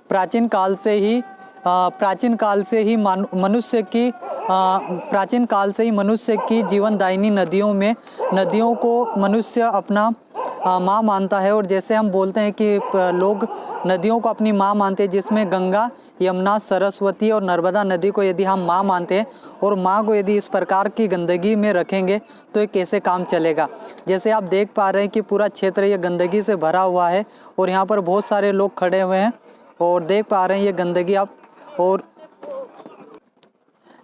प्राचीन काल से ही मनुष्य की जीवनदायिनी नदियों को मनुष्य अपना माँ मानता है। और जैसे हम बोलते हैं कि लोग नदियों को अपनी माँ मानते हैं, जिसमें गंगा, यमुना, सरस्वती और नर्मदा नदी को यदि हम माँ मानते हैं और माँ को यदि इस प्रकार की गंदगी में रखेंगे तो ये कैसे काम चलेगा। जैसे आप देख पा रहे हैं कि पूरा क्षेत्र ये गंदगी से भरा हुआ है और यहाँ पर बहुत सारे लोग खड़े हुए हैं और देख पा रहे हैं ये गंदगी आप। और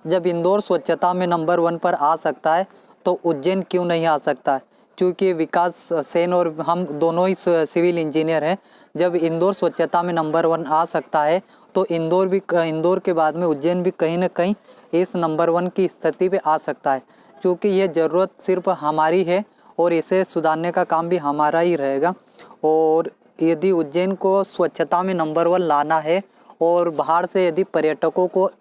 जब इंदौर स्वच्छता में नंबर 1 पर आ सकता है तो उज्जैन क्यों नहीं आ सकता है, क्योंकि विकास सेन और हम दोनों ही सिविल इंजीनियर हैं। जब इंदौर स्वच्छता में नंबर 1 आ सकता है तो इंदौर के बाद में उज्जैन भी कहीं ना कहीं इस नंबर 1 की स्थिति पे आ सकता है, क्योंकि ये ज़रूरत सिर्फ हमारी है और इसे सुधारने का काम भी हमारा ही रहेगा। और यदि उज्जैन को स्वच्छता में नंबर 1 लाना है और बाहर से यदि पर्यटकों को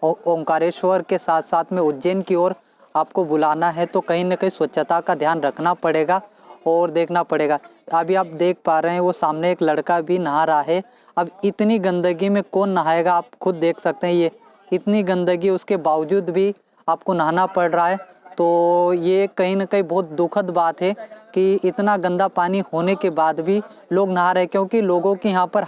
ओंकारेश्वर के साथ साथ में उज्जैन की ओर आपको बुलाना है तो कहीं ना कहीं स्वच्छता का ध्यान रखना पड़ेगा और देखना पड़ेगा। अभी आप देख पा रहे हैं वो सामने एक लड़का भी नहा रहा है। अब इतनी गंदगी में कौन नहाएगा, आप खुद देख सकते हैं। ये इतनी गंदगी उसके बावजूद भी आपको नहाना पड़ रहा है, तो ये कहीं ना कहीं बहुत दुखद बात है कि इतना गंदा पानी होने के बाद भी लोग नहा रहे हैं, क्योंकि लोगों की यहाँ पर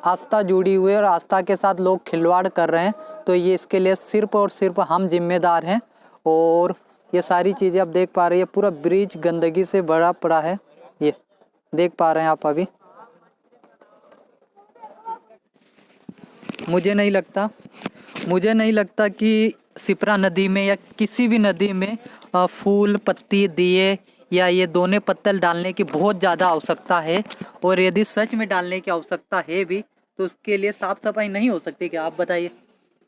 आस्था जुड़ी हुई है और आस्था के साथ लोग खिलवाड़ कर रहे हैं। तो ये इसके लिए सिर्फ और सिर्फ हम जिम्मेदार हैं। और ये सारी चीज़ें आप देख पा रहे हैं, पूरा ब्रिज गंदगी से भरा पड़ा है, ये देख पा रहे हैं आप। अभी मुझे नहीं लगता कि सिपरा नदी में या किसी भी नदी में फूल, पत्ती, दिए या ये दोने पत्तल डालने की बहुत ज़्यादा आवश्यकता है। और यदि सच में डालने की आवश्यकता है भी तो उसके लिए साफ सफाई नहीं हो सकती क्या, आप बताइए।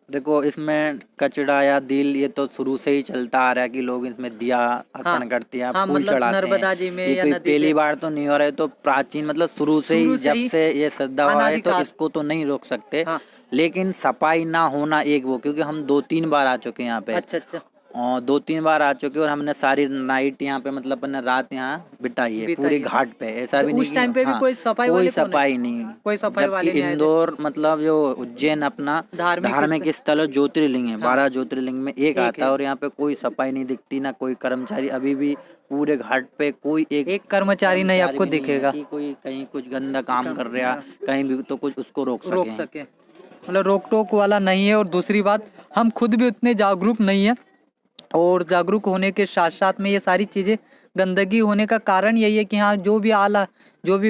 देखो, इसमें कचड़ा या दिल ये तो शुरू से ही चलता आ रहा है कि लोग इसमें दिया अर्पण करते हैं, फूल मतलब चढ़ाते नर्मदा हैं। जी में ये या कोई नदी पहली पे बार तो नहीं हो रहा है, तो प्राचीन मतलब शुरू से ही जब से ये श्रद्धा हुआ है तो अनादिकाल। इसको तो नहीं रोक सकते। हाँ। लेकिन सफाई ना होना एक वो, क्योंकि हम 2-3 बार आ चुके हैं यहाँ पे। अच्छा। और 2-3 बार आ चुके और हमने सारी नाइट यहाँ पे मतलब अपने रात यहाँ बिताई है पूरी घाट पे। ऐसा भी नहीं उस टाइम पे भी हाँ, कोई सफाई कोई वाले सफाई नहीं। कोई सफाई जबकि वाले नहीं आए थे। इंदौर मतलब जो उज्जैन अपना धार्मिक स्थल और ज्योतिर्लिंग है, 12 ज्योतिर्लिंग में एक आता है और यहाँ पे कोई सफाई नहीं दिखती, ना कोई कर्मचारी। अभी भी पूरे घाट पे कोई एक कर्मचारी नहीं आपको भी नहीं है दिखेगा कि कोई कहीं कुछ गंदा काम कर रहा कहीं भी तो कुछ उसको रोक सके। मतलब रोक टोक वाला नहीं है। और दूसरी बात, हम खुद भी उतने जागरूक नहीं है। और जागरूक होने के साथ साथ में ये सारी चीज़ें गंदगी होने का कारण यही है कि हाँ जो भी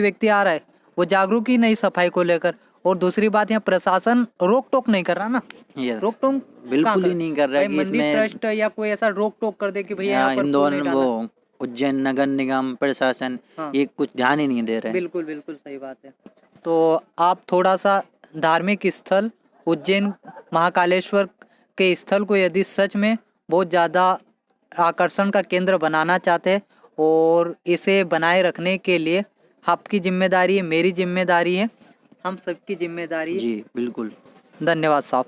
व्यक्ति आ रहा है वो जागरूक ही नहीं सफाई को लेकर। और दूसरी बात, यहाँ प्रशासन रोक टोक नहीं कर रहा ना। रोक टोक बिल्कुल ही नहीं कर रहा है कि मंदिर ट्रस्ट या कोई ऐसा रोक टोक कर दे कि भैया यहाँ पर इंदौर वो उज्जैन नगर निगम प्रशासन ये कुछ ध्यान ही नहीं दे रहे। बिल्कुल सही बात है। तो आप थोड़ा सा धार्मिक स्थल उज्जैन महाकालेश्वर के स्थल को यदि सच में बहुत ज़्यादा आकर्षण का केंद्र बनाना चाहते हैं और इसे बनाए रखने के लिए आपकी जिम्मेदारी है, मेरी जिम्मेदारी है, हम सबकी जिम्मेदारी है। जी बिल्कुल। धन्यवाद साहब।